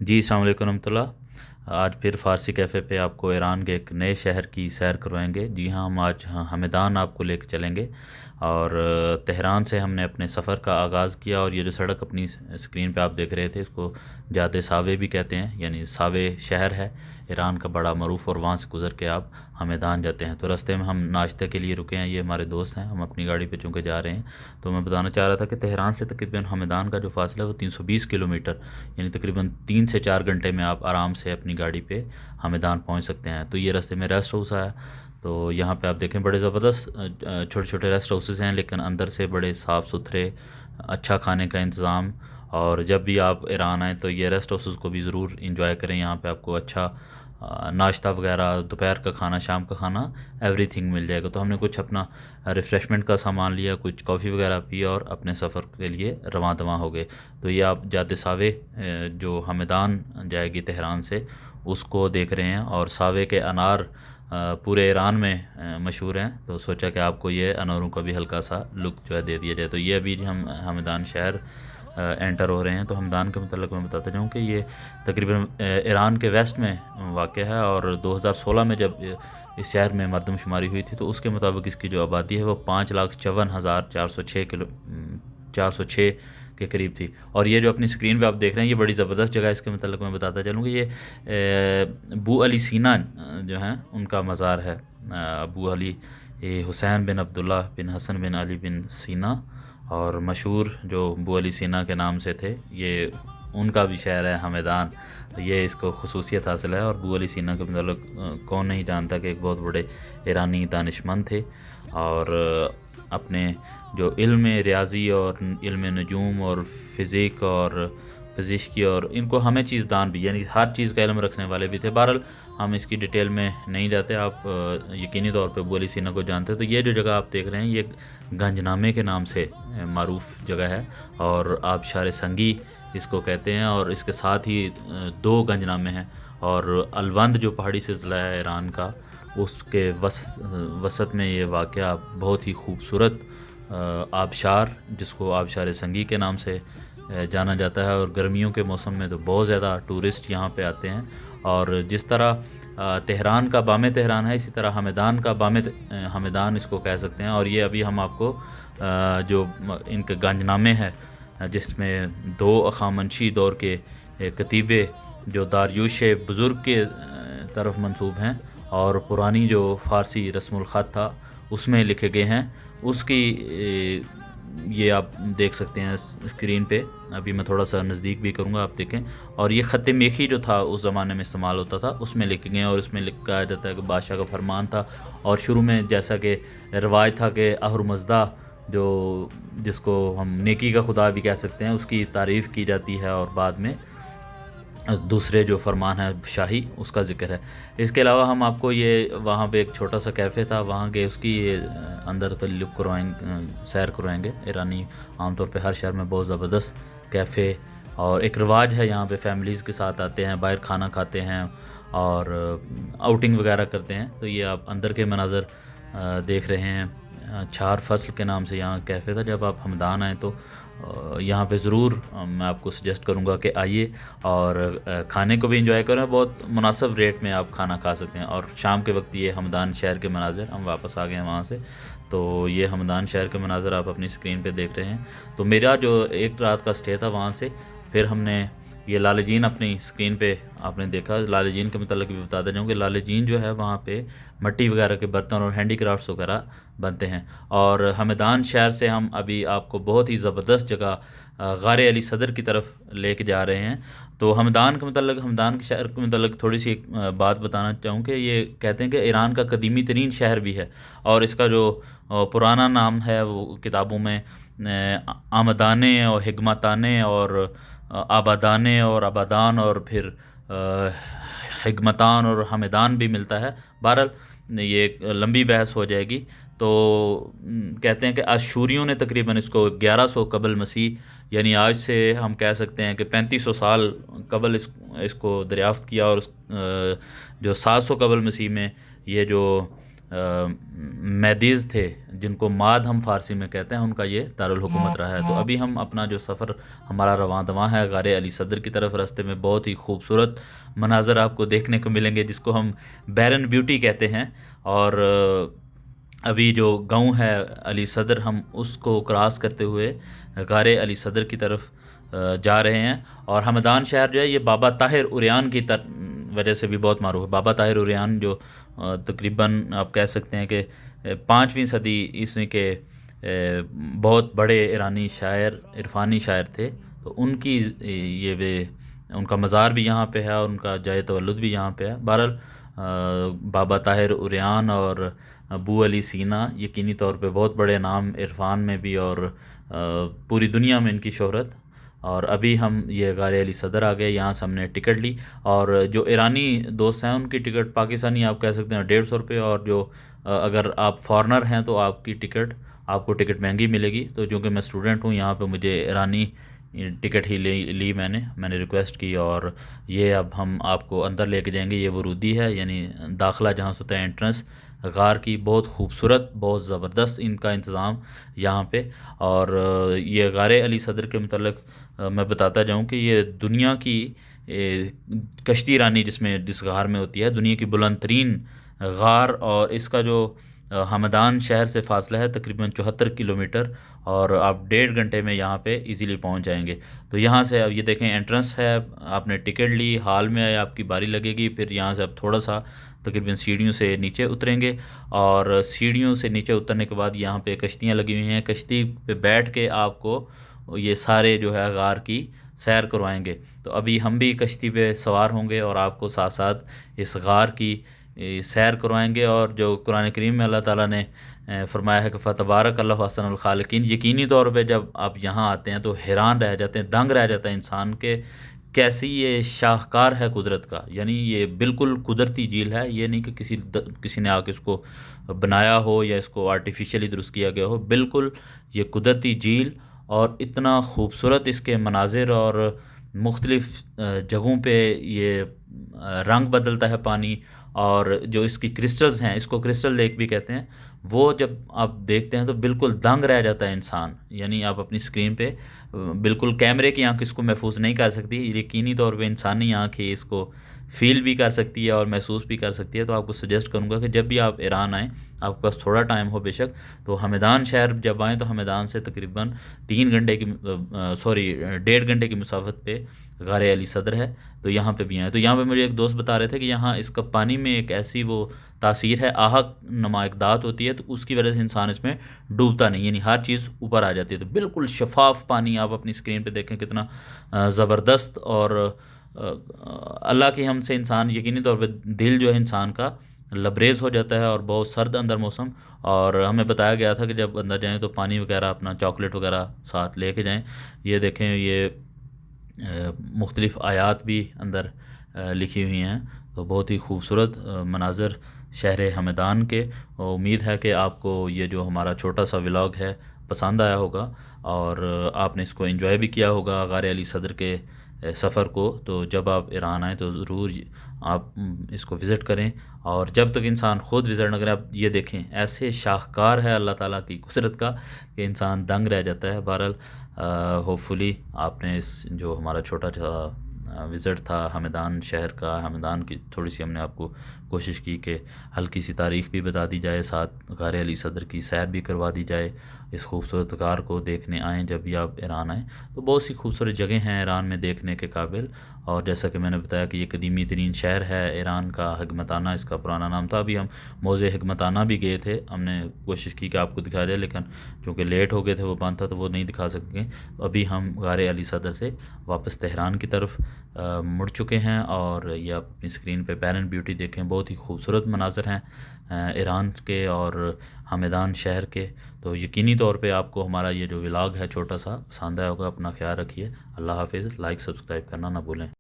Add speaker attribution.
Speaker 1: जी, अस्सलाम वालेकुम रहमतुल्लाह। आज फिर फ़ारसी कैफ़े पे आपको ईरान के एक नए शहर की सैर करवाएंगे। जी हाँ, हम आज हमदान आपको लेके चलेंगे और तेहरान से हमने अपने सफ़र का आगाज़ किया। और ये जो सड़क अपनी स्क्रीन पे आप देख रहे थे, इसको जादे सावे भी कहते हैं, यानी सावे शहर है ईरान का बड़ा मरूफ। और वहाँ से गुज़र के आप हमदान जाते हैं। तो रास्ते में हम नाश्ते के लिए रुके हैं। ये हमारे दोस्त हैं, हम अपनी गाड़ी पे चूँकि जा रहे हैं। तो मैं बताना चाह रहा था कि तेहरान से तकरीबन हमदान का जो फ़ासला है वो 320 किलोमीटर, यानी तकरीबन 3 से 4 घंटे में आप आराम से अपनी गाड़ी पे हमदान पहुंच सकते हैं। तो ये रास्ते में रेस्ट हाउस आया। तो यहाँ पे आप देखें बड़े ज़बरदस्त छोटे छोटे रेस्ट हाउसेस हैं, लेकिन अंदर से बड़े साफ़ सुथरे, अच्छा खाने का इंतज़ाम। और जब भी आप ईरान आएँ तो ये रेस्ट हाउसेस को भी ज़रूर इंजॉय करें। यहाँ पे आपको अच्छा नाश्ता वगैरह, दोपहर का खाना, शाम का खाना, एवरीथिंग मिल जाएगा। तो हमने कुछ अपना रिफ़्रेशमेंट का सामान लिया, कुछ कॉफ़ी वगैरह पी और अपने सफ़र के लिए रवां दवां हो गए। तो ये आप जाते सावे जो हमदान जाएगी तेहरान से, उसको देख रहे हैं। और सावे के अनार पूरे ईरान में मशहूर हैं। तो सोचा कि आपको ये अनारों का भी हल्का सा लुक जो है दे दिया जाए। तो ये अभी हम हमदान शहर एंटर हो रहे हैं। तो हमदान के मतलब मैं बताता जाऊँ कि ये तकरीबन ईरान के वेस्ट में वाक़ है। और 2016 में जब इस शहर में मरदमशुमारी हुई थी, तो उसके मुताबिक इसकी जो आबादी है वो 5,54,406 के करीब थी। और ये जो अपनी स्क्रीन पे आप देख रहे हैं, ये बड़ी ज़बरदस्त जगह है। इसके मतलब मैं बताता चलूँ कि ये अबू अली सीना जो हैं उनका मज़ार है। अबू अली हुसैन बिन अब्दुल्ला बिन हसन बिन अली बिन सीना, और मशहूर जो अबू अली सीना के नाम से थे, ये उनका भी शहर है हमदान। तो ये इसको खसूसियत हासिल है। और अबू अली सीना के मतलब कौन नहीं जानता कि एक बहुत बड़े ईरानी दानिशमंद थे। और अपने जो इल्म रियाज़ी और इल्म नजूम और फ़िज़िक और फ़िज़िक्स और इनको हमें चीज़दान भी, यानी हर चीज़ का इल्म रखने वाले भी थे। बहरहाल हम इसकी डिटेल में नहीं जाते, आप यकीनी तौर पे अबू अली सीना को जानते हैं। तो ये जो जगह आप देख रहे हैं, ये गंजनामे के नाम से मारूफ जगह है, और आबशार संगी इसको कहते हैं। और इसके साथ ही दो गंजनामे हैं। और अलवंद जो पहाड़ी सिलसिला है ईरान का, उसके वसत में ये वाक़या बहुत ही खूबसूरत आबशार, जिसको आबशार संगी के नाम से जाना जाता है। और गर्मियों के मौसम में तो बहुत ज़्यादा टूरिस्ट यहाँ पे आते हैं। और जिस तरह तेहरान का बामे तेहरान है, इसी तरह हमदान का बामे हमदान इसको कह सकते हैं। और ये अभी हम आपको जो इनके गंजनामे हैं, जिसमें दो अखामनशी दौर के कतीबे जो दारियुश बुज़ुर्ग के तरफ मंसूब हैं, और पुरानी जो फ़ारसी रस्मुल ख़त था उसमें लिखे गए हैं, उसकी ये आप देख सकते हैं स्क्रीन पे। अभी मैं थोड़ा सा नज़दीक भी करूँगा, आप देखें। और ये ख़त मेखी जो था उस ज़माने में इस्तेमाल होता था, उसमें लिखे गए हैं। और उसमें लिखा जाता है कि बादशाह का फरमान था। और शुरू में जैसा कि रवायत था कि अहरमज़दा, जो जिसको हम नेकी का खुदा भी कह सकते हैं, उसकी तारीफ़ की जाती है। और बाद में दूसरे जो फरमान है शाही, उसका ज़िक्र है। इसके अलावा हम आपको ये वहाँ पे एक छोटा सा कैफ़े था, वहाँ के उसकी अंदर तल्लुक़ करवाएंगे, सैर करवाएंगे। ईरानी आमतौर पे हर शहर में बहुत ज़बरदस्त कैफ़े और एक रिवाज है, यहाँ पे फैमिलीज़ के साथ आते हैं, बाहर खाना खाते हैं और आउटिंग वगैरह करते हैं। तो ये आप अंदर के मनाज़र देख रहे हैं। चार फसल के नाम से यहाँ कैफ़े था। जब आप हमदान आएँ तो यहाँ पे ज़रूर मैं आपको सजेस्ट करूँगा कि आइए और खाने को भी एंजॉय करें। बहुत मुनासिब रेट में आप खाना खा सकते हैं। और शाम के वक्त ये हमदान शहर के मनाज़र, हम वापस आ गए हैं वहाँ से, तो ये हमदान शहर के मनाज़र आप अपनी स्क्रीन पे देख रहे हैं। तो मेरा जो एक रात का स्टे था वहाँ से, फिर हमने ये लालजीन अपनी स्क्रीन पे आपने देखा। लालजीन के मतलब भी बताता जाऊँ कि लालजीन जो है वहाँ पे मट्टी वगैरह के बर्तन और हैंडीक्राफ्ट्स वगैरह बनते हैं। और हमदान शहर से हम अभी आपको बहुत ही ज़बरदस्त जगह गारे अली सदर की तरफ लेके जा रहे हैं। तो हमदान के मतलब, हमदान के शहर के मतलब थोड़ी सी एक बात बताना चाहूँ कि ये कहते हैं कि ईरान का कदीमी तरीन शहर भी है। और इसका जो पुराना नाम है वो किताबों में आमदाने और हिकमताने और आबादाने और आबादान और फिर हिकमतान और हमदान भी मिलता है। बहरहाल ये एक लंबी बहस हो जाएगी। तो कहते हैं कि आशूरियों ने तकरीबन इसको 1100 कबल मसीह, यानी आज से हम कह सकते हैं कि 3500 साल कबल इसको दरियाफ़्त किया। और जो 700 कबल मसीह में ये जो मैदीज़ थे, जिनको माद हम फ़ारसी में कहते हैं, उनका ये दारुल हुकूमत रहा है। तो अभी हम अपना जो सफ़र हमारा रवां दवां है गारे अली सदर की तरफ, रास्ते में बहुत ही खूबसूरत मनाज़र आपको देखने को मिलेंगे, जिसको हम बैरन ब्यूटी कहते हैं। और अभी जो गांव है अली सदर, हम उसको क्रॉस करते हुए गारे अली सदर की तरफ जा रहे हैं। और हमदान शहर जो है ये बाबा ताहिर उरियान की वजह से भी बहुत मारूफ है। बाबा ताहिर उरियान जो तकरीबन आप कह सकते हैं कि 5वीं सदी ईस्वी के बहुत बड़े ईरानी शायर, इरफानी शायर थे। तो उनकी ये वे उनका मज़ार भी यहाँ पे है और उनका जाए तवल्लुद भी यहाँ पे है। बहरहाल बाबा ताहिर उरियान और अबू अली सीना यकीनी तौर पे बहुत बड़े नाम इरफान में भी और पूरी दुनिया में इनकी शोहरत। और अभी हम ये गारे अली सदर आ गए, यहाँ से हमने टिकट ली। और जो ईरानी दोस्त हैं उनकी टिकट पाकिस्तानी आप कह सकते हैं 150 रुपये, और जो अगर आप फॉरनर हैं तो आपको टिकट महंगी मिलेगी। तो चूँकि मैं स्टूडेंट हूँ यहाँ पे, मुझे ईरानी टिकट ही ली मैंने रिक्वेस्ट की। और ये अब हम आपको अंदर लेके जाएंगे। ये वरूदी है, यानी दाखिला जहाँ से होता है, एंट्रेंस गार की। बहुत खूबसूरत, बहुत ज़बरदस्त इनका इंतज़ाम यहाँ पे। और ये गारे अली सदर के मतलब मैं बताता जाऊँ कि ये दुनिया की कश्ती रानी जिस गार में होती है, दुनिया की बुलंद तरीन गार। और इसका जो हमदान शहर से फासला है तकरीबन 74 किलोमीटर, और आप 1.5 घंटे में यहाँ पे इजीली पहुँच जाएंगे। तो यहाँ से अब ये देखें एंट्रेंस है, आपने टिकट ली, हाल में आए, आपकी बारी लगेगी। फिर यहाँ से आप थोड़ा सा तकरीबन सीढ़ियों से नीचे उतरेंगे, और सीढ़ियों से नीचे उतरने के बाद यहाँ पे कश्तियाँ लगी हुई हैं। कश्ती पे बैठ के आपको ये सारे जो है गार की सैर करवाएंगे। तो अभी हम भी कश्ती पे सवार होंगे और आपको साथ साथ इस गार की सैर करवाएंगे। और जो कुरान करीम में अल्लाह ताला ने फरमाया है कि फ़तबारक अल्लाहु अहसनुल खालिकीन, यकीनी तौर पे जब आप यहाँ आते हैं तो हैरान रह जाते हैं, दंग रह जाता है इंसान के कैसी ये शाहकार है कुदरत का। यानी ये बिल्कुल कुदरती झील है, ये नहीं कि किसी ने आके इसको बनाया हो या इसको आर्टिफिशियली दुरुस्त किया गया हो। बिल्कुल ये कुदरती झील, और इतना खूबसूरत इसके मनाजिर, और मुख्तलिफ़ जगहों पे ये रंग बदलता है पानी। और जो इसकी क्रिस्टल्स हैं, इसको क्रिस्टल लेक भी कहते हैं, वो जब आप देखते हैं तो बिल्कुल दंग रह जाता है इंसान। यानी आप अपनी स्क्रीन पे बिल्कुल कैमरे की आंख इसको महफूज नहीं कर सकती, यकीनी तौर पे इंसानी आंख ही इसको फील भी कर सकती है और महसूस भी कर सकती है। तो आपको सजेस्ट करूंगा कि जब भी आप ईरान आएँ, आपके पास थोड़ा टाइम हो बेशक, तो हमदान शहर जब आएँ तो हमदान से तकरीबन 1.5 घंटे की मुसाफत पे गारे अली सदर है। तो यहाँ पे भी आए। तो यहाँ पे मुझे एक दोस्त बता रहे थे कि यहाँ इसका पानी में एक ऐसी वो तासीर है, आहक नुमा एक दात होती है, तो उसकी वजह से इंसान इसमें डूबता नहीं, यानी हर चीज़ ऊपर आ जाती है। तो बिल्कुल शफाफ पानी आप अपनी स्क्रीन पे देखें, कितना ज़बरदस्त। और अल्लाह की हमसे इंसान यकीनी तौर पे दिल जो है इंसान का लबरेज हो जाता है, और बहुत सर्द अंदर मौसम। और हमें बताया गया था कि जब अंदर जाएं तो पानी वगैरह, अपना चॉकलेट वगैरह साथ लेके जाएं। ये देखें, ये मुख्तलिफ़ आयात भी अंदर लिखी हुई हैं। तो बहुत ही खूबसूरत मनाज़र शहर हमदान के। और उम्मीद है कि आपको ये जो हमारा छोटा सा व्लॉग है पसंद आया होगा, और आपने इसको एंजॉय भी किया होगा गारे अली सदर के सफ़र को। तो जब आप ईरान आएँ तो ज़रूर आप इसको विज़िट करें। और जब तक इंसान ख़ुद विज़िट न करें, आप ये देखें ऐसे शाहकार है अल्लाह ताला की कुदरत का कि इंसान दंग रह जाता है। बहरहाल होपफुली आपने इस जो हमारा छोटा सा विज़िट था हमदान शहर का, हमदान की थोड़ी सी हमने आपको कोशिश की कि हल्की सी तारीख़ भी बता दी जाए, साथ गारे अली सदर की सैर भी करवा दी जाए। इस खूबसूरत गार को देखने आएँ जब भी आप ईरान आएँ। तो बहुत सी खूबसूरत जगह हैं ईरान में देखने के काबिल। और जैसा कि मैंने बताया कि ये कदीमी तरीन शहर है ईरान का, हिकमताना इसका पुराना नाम था। अभी हम मौज़े हिकमताना भी गए थे, हमने कोशिश की कि आपको दिखा दें, लेकिन चूँकि लेट हो गए थे, वो बंद था, तो वो नहीं दिखा सकेंगे। तो अभी हम गारे अली सदर से वापस तेहरान की तरफ मुड़ चुके हैं। और ये आप अपनी स्क्रीन पे बैरन ब्यूटी देखें, बहुत ही खूबसूरत मनाज़र हैं ईरान के और हमदान शहर के। तो यकीनी तौर पे आपको हमारा ये जो व्लॉग है छोटा सा पसंद आया होगा। अपना ख्याल रखिए। अल्लाह हाफ़िज़। लाइक सब्सक्राइब करना ना भूलें।